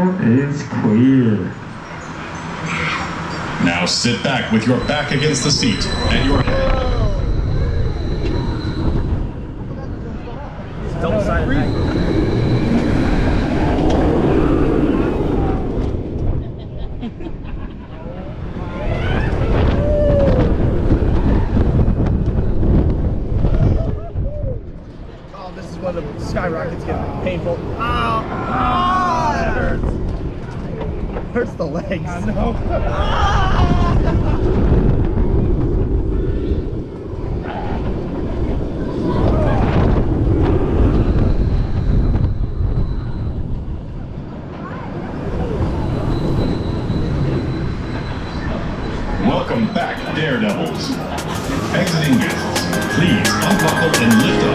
All is clear. Now sit back with your back against the seat and your head. Oh, this is when the Sky Rockets get painful. Ow! Ah! That hurts. Hurts the legs. I know. Welcome back, Daredevils. Exiting guests, please unbuckle and lift up